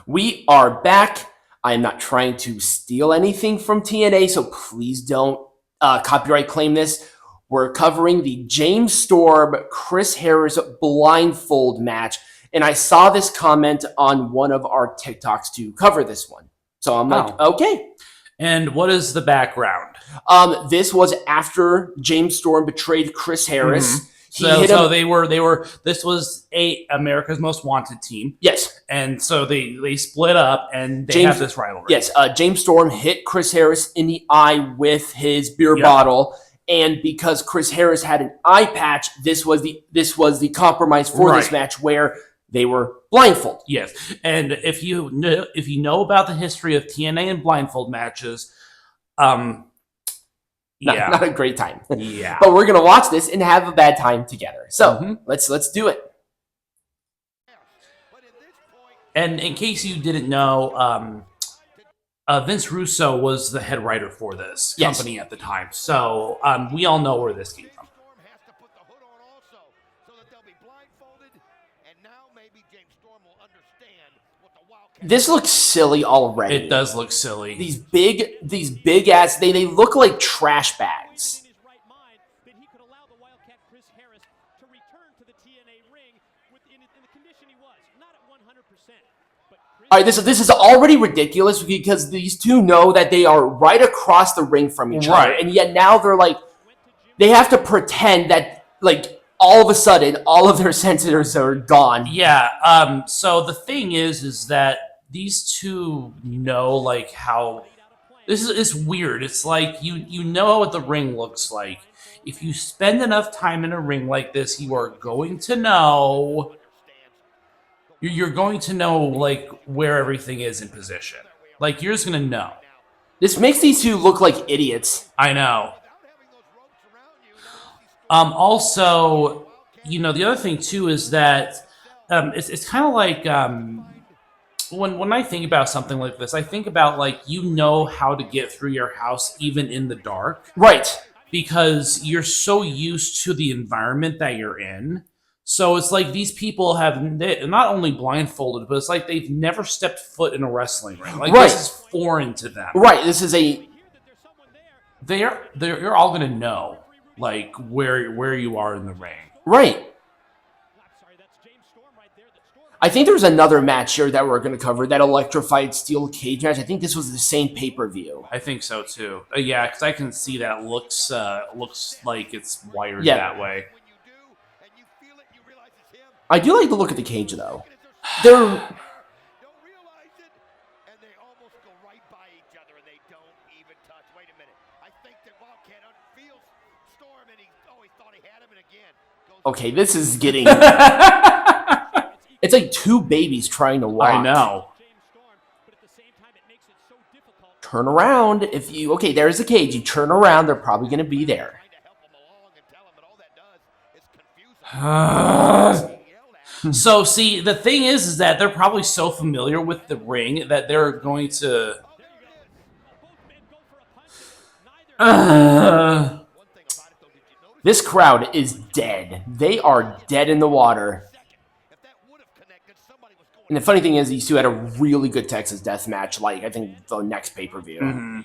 We are back. I am not trying to steal anything from TNA, so please don't copyright claim this. We're covering the James Storm, Chris Harris blindfold match, and I saw this comment on one of our TikToks to cover this one. So I'm like, okay. And what is the background? This was after James Storm betrayed Chris Harris. Mm-hmm. So they were. This was America's Most Wanted team. Yes, and so they split up and they have this rivalry. Yes, James Storm hit Chris Harris in the eye with his beer bottle, and because Chris Harris had an eye patch, this was the compromise for this match where they were blindfolded. Yes, and if you know about the history of TNA and blindfold matches, not a great time. Yeah. But we're going to watch this and have a bad time together. So let's do it. And in case you didn't know, Vince Russo was the head writer for this company at the time. So we all know where this came from. This looks silly already. It does look silly. These big ass, they look like trash bags. All right, this is already ridiculous because these two know that they are right across the ring from each other, and yet now they're like, they have to pretend that like all of a sudden all of their sensors are gone. Yeah. So the thing is that these two know like how this is weird. It's like you know what the ring looks like. If you spend enough time in a ring like this, you are going to know. You're going to know like where everything is in position. Like you're just gonna know. This makes these two look like idiots. I know. Also, the other thing too is that it's kind of like when I think about something like this, I think about like how to get through your house even in the dark, right? Because you're so used to the environment that you're in. So it's like these people have not only blindfolded, but it's like they've never stepped foot in a wrestling ring. Like this is foreign to them. Right. This is You're all gonna know like where you are in the ring. Right. I think there's another match here that we're going to cover, that electrified steel cage match. I think this was the same pay-per-view. I think so too. Yeah, because I can see that it looks like it's wired that way. I do like the look of the cage, though. They're... Okay, this is getting... It's like two babies trying to walk. I know. Turn around. If you... Okay, there's the cage. You turn around, they're probably going to be there. So, see, the thing is that they're probably so familiar with the ring that they're going to... This crowd is dead. They are dead in the water. And the funny thing is, these two had a really good Texas Death match, like, I think, the next pay-per-view. Mm-hmm.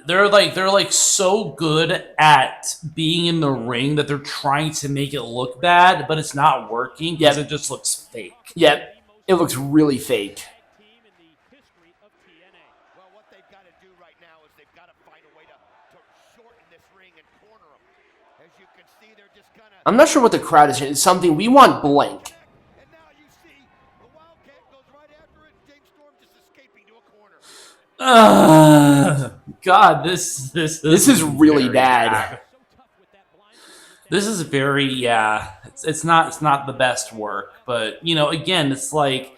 They're like so good at being in the ring that they're trying to make it look bad, but it's not working because it just looks fake. Yep, it looks really fake. I'm not sure what the crowd is. It's something we want blank. God, this is really bad. This is very It's not the best work, but again, it's like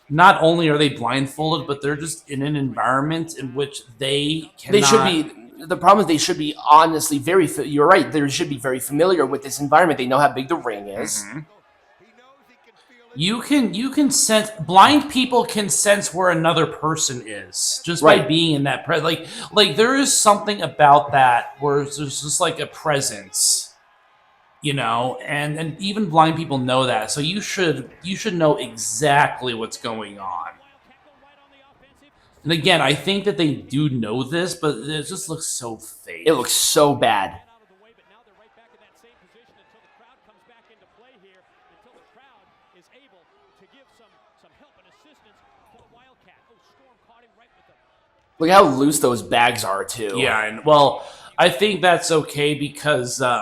not only are they blindfolded, but they're just in an environment in which they cannot. They should be. The problem is they should be honestly you're right. They should be very familiar with this environment. They know how big the ring is. Mm-hmm. You can sense, blind people can sense where another person is just by being in that like there is something about that where there's just like a presence. You know, and even blind people know that. So you should know exactly what's going on. And again, I think that they do know this, but it just looks so fake. It looks so bad. Look how loose those bags are, too. Yeah, and well, I think that's okay because they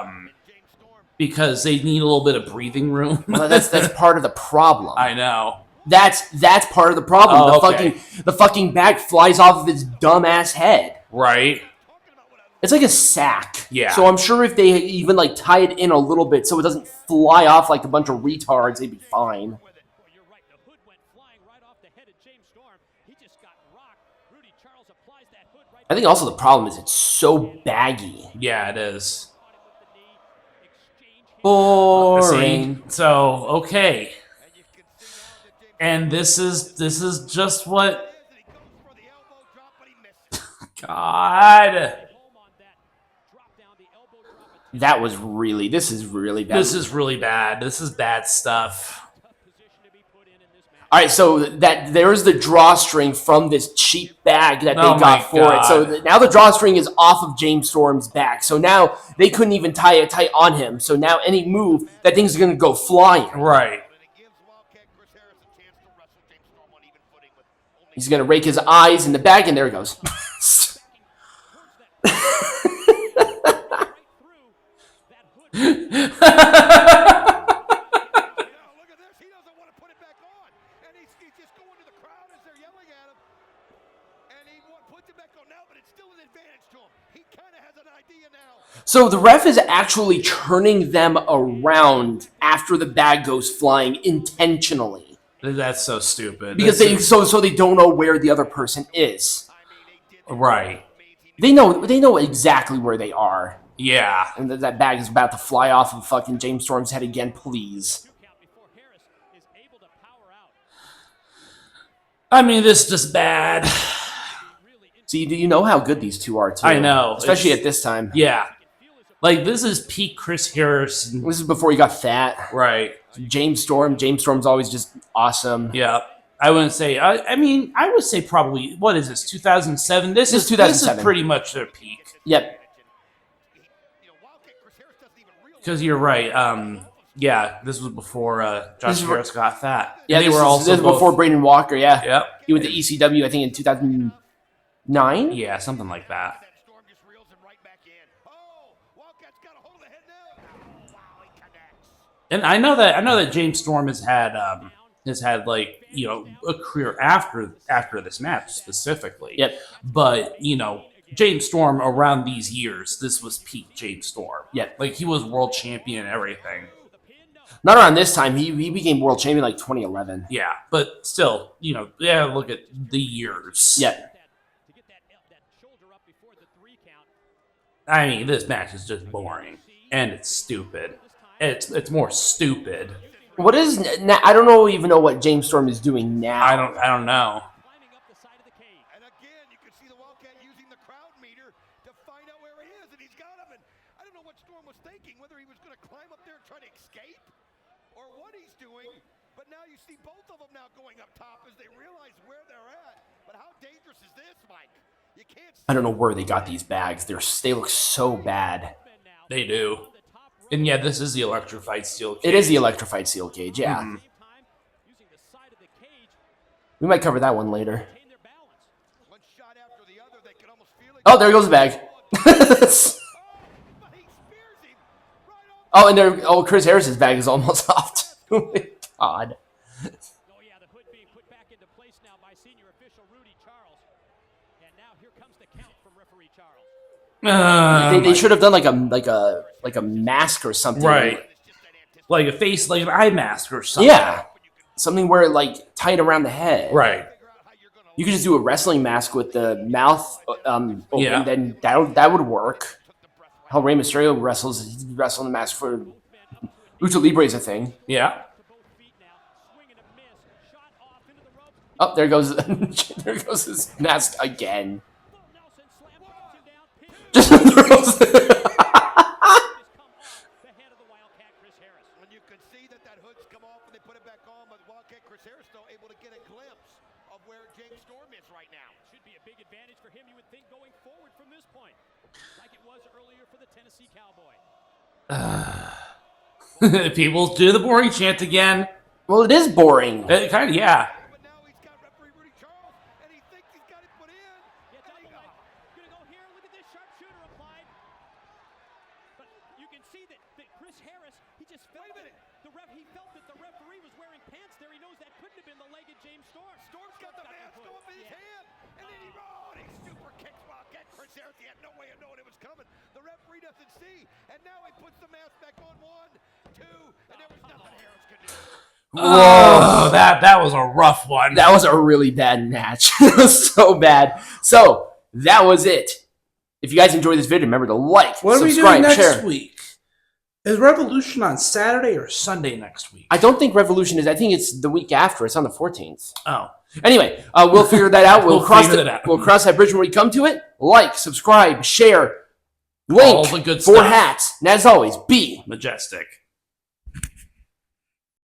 need a little bit of breathing room. Well, that's part of the problem. I know. That's part of the problem. Oh, okay. The fucking bag flies off of his dumbass head. Right. It's like a sack. Yeah. So I'm sure if they even like tie it in a little bit so it doesn't fly off like a bunch of retards, they'd be fine. I think also the problem is it's so baggy. Yeah, it is. Boring. See? So, okay. And this is just what God. This is really bad. This is really bad. This is bad stuff. All right, so there's the drawstring from this cheap bag that they got for it. So now the drawstring is off of James Storm's back. So now they couldn't even tie it tight on him. So now any move, that thing's going to go flying. Right. He's going to rake his eyes in the bag, and there it goes. So the ref is actually turning them around after the bag goes flying intentionally. That's so stupid. Because so they don't know where the other person is. Right. They know exactly where they are. Yeah. And that bag is about to fly off of fucking James Storm's head again, please. I mean, this is just bad. See, do you know how good these two are, too? I know. Especially at this time. Yeah. Like, this is peak Chris Harrison. This is before he got fat. Right. James Storm's always just awesome. Yeah. I wouldn't say, I mean, I would say probably, what is this, 2007? This is 2007. This is pretty much their peak. Yep. Because you're right. Yeah, this was before Josh Harris got fat. Yeah, they were also this was before Braden Walker, yeah. Yep. He went to ECW, I think, in 2009? Yeah, something like that. And I know that James Storm has had like, you know, a career after this match specifically. Yep. But, you know, James Storm around these years, this was peak James Storm. Yep. Like, he was world champion and everything. Not around this time. He became world champion like 2011. Yeah, but still, you know, yeah, look at the years. Yep. I mean, this match is just boring. And it's stupid. It's more stupid. What is... I don't even know what James Storm is doing now. I don't know. And again, you can see the Wildcat using the crowd meter to find out where he is, and he's got him. And I don't know what Storm was thinking, whether he was going to climb up there and try to escape, or what he's doing. But now you see both of them now going up top as they realize where they're at. But how dangerous is this, Mike? You can't. I don't know where they got these bags. They look so bad. They do. And yeah, this is the electrified steel cage. It is the electrified steel cage, yeah. Mm-hmm. We might cover that one later. Oh, there goes the bag. Oh, and Chris Harris's bag is almost off too. God. They should have done like a mask or something. Right. Like a face, like an eye mask or something. Yeah. Something where it like tight around the head. Right. You could just do a wrestling mask with the mouth open, Yeah. then that would work. How Rey Mysterio wrestles, he's wrestling the mask for Lucha Libre is a thing. Yeah. Oh, there goes his mask again. Just throws get a glimpse of where James Storm is right now. Should be a big advantage for him, you would think, going forward from this point, like it was earlier for the Tennessee Cowboy. People do the boring chant again. Well, it is boring. Kind of, yeah. But now he's got referee Rudy Charles, and he thinks he's got it put in. Yeah, double leg. Gonna go here. Look at this sharpshooter applied. But you can see that Chris Harris, he just felt it. He felt that the referee was wearing pants there. He knows that couldn't have been the leg of James Storm. Storm's got the mask go up in his hand, and then he rolls. He super kicks while get Chris Harris. He had no way of knowing it was coming. The referee doesn't see, and now he puts the mask back on 1, 2, and there was nothing Harris could do. Oh, that was a rough one. That was a really bad match. It was so bad. So that was it. If you guys enjoyed this video, remember to like, What are we subscribe, doing next share. week? Is Revolution on Saturday or Sunday next week? I don't think Revolution is. I think it's the week after. It's on the 14th. Oh. Anyway, we'll figure that out. We'll cross figure that out. We'll cross that bridge when we come to it. Like, subscribe, share, link All the good for stuff. hats. And as always, be Majestic.